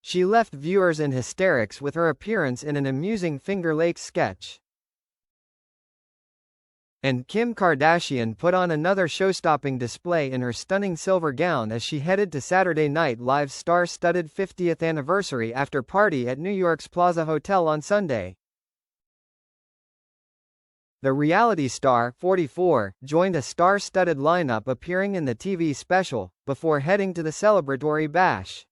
She left viewers in hysterics with her appearance in an amusing Finger Lakes sketch. And Kim Kardashian put on another show-stopping display in her stunning silver gown as she headed to Saturday Night Live's star-studded 50th anniversary after party at New York's Plaza Hotel on Sunday. The reality star, 44, joined a star-studded lineup appearing in the TV special, before heading to the celebratory bash.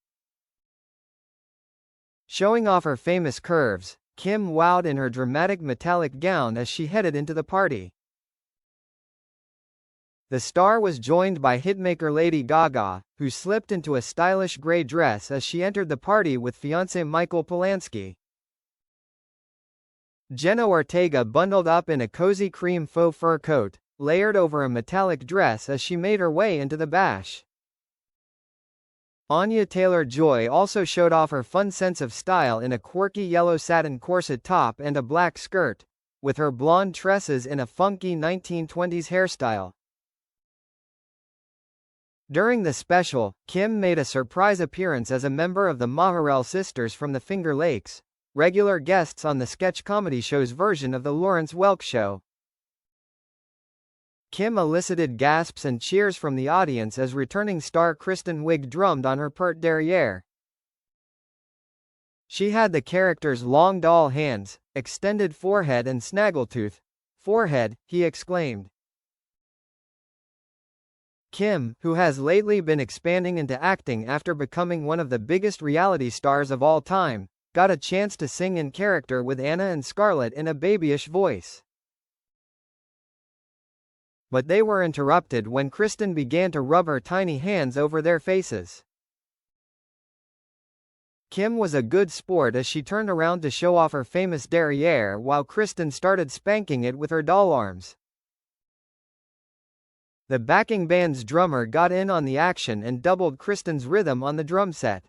Showing off her famous curves, Kim wowed in her dramatic metallic gown as she headed into the party. The star was joined by hitmaker Lady Gaga, who slipped into a stylish gray dress as she entered the party with fiancé Michael Polanski. Jenna Ortega bundled up in a cozy cream faux fur coat, layered over a metallic dress as she made her way into the bash. Anya Taylor-Joy also showed off her fun sense of style in a quirky yellow satin corset top and a black skirt, with her blonde tresses in a funky 1920s hairstyle. During the special, Kim made a surprise appearance as a member of the Maharel sisters from the Finger Lakes, regular guests on the sketch comedy show's version of the Lawrence Welk Show. Kim elicited gasps and cheers from the audience as returning star Kristen Wiig drummed on her pert derriere. She had the character's long doll hands, extended forehead and snaggletooth. "Forehead," he exclaimed. Kim, who has lately been expanding into acting after becoming one of the biggest reality stars of all time, got a chance to sing in character with Anna and Scarlett in a babyish voice. But they were interrupted when Kristen began to rub her tiny hands over their faces. Kim was a good sport as she turned around to show off her famous derriere while Kristen started spanking it with her doll arms. The backing band's drummer got in on the action and doubled Kristen's rhythm on the drum set.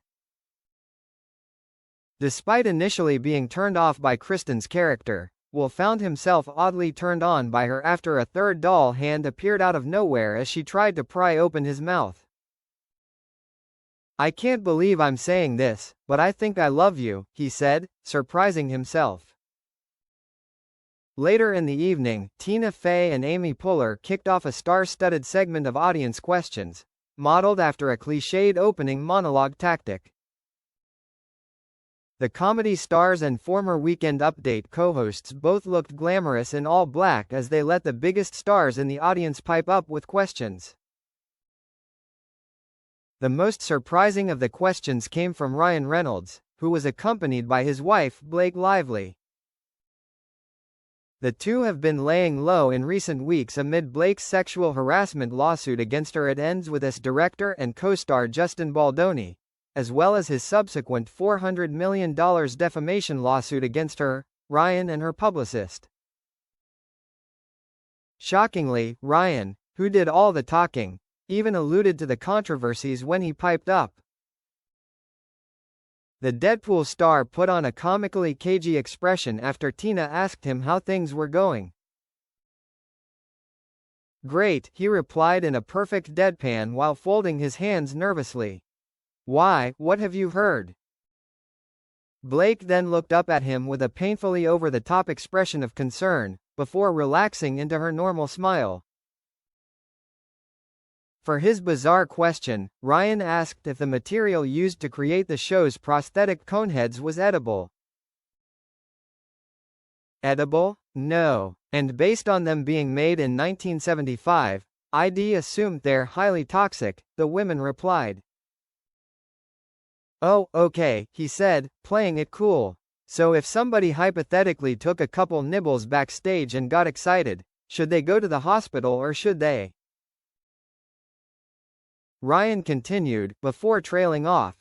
Despite initially being turned off by Kristen's character, Will found himself oddly turned on by her after a third doll hand appeared out of nowhere as she tried to pry open his mouth. "I can't believe I'm saying this, but I think I love you," he said, surprising himself. Later in the evening, Tina Fey and Amy Poehler kicked off a star-studded segment of audience questions, modeled after a cliched opening monologue tactic. The comedy stars and former Weekend Update co-hosts both looked glamorous in all black as they let the biggest stars in the audience pipe up with questions. The most surprising of the questions came from Ryan Reynolds, who was accompanied by his wife, Blake Lively. The two have been laying low in recent weeks amid Blake's sexual harassment lawsuit against her. It ends with us director and co-star Justin Baldoni, as well as his subsequent $400 million defamation lawsuit against her, Ryan and her publicist. Shockingly, Ryan, who did all the talking, even alluded to the controversies when he piped up. The Deadpool star put on a comically cagey expression after Tina asked him how things were going. "Great," he replied in a perfect deadpan while folding his hands nervously. "Why, what have you heard?" Blake then looked up at him with a painfully over-the-top expression of concern, before relaxing into her normal smile. For his bizarre question, Ryan asked if the material used to create the show's prosthetic coneheads was edible. "Edible? No. And based on them being made in 1975, I'd assumed they're highly toxic," the women replied. "Oh, okay," he said, playing it cool. "So if somebody hypothetically took a couple nibbles backstage and got excited, should they go to the hospital or should they?" Ryan continued, before trailing off,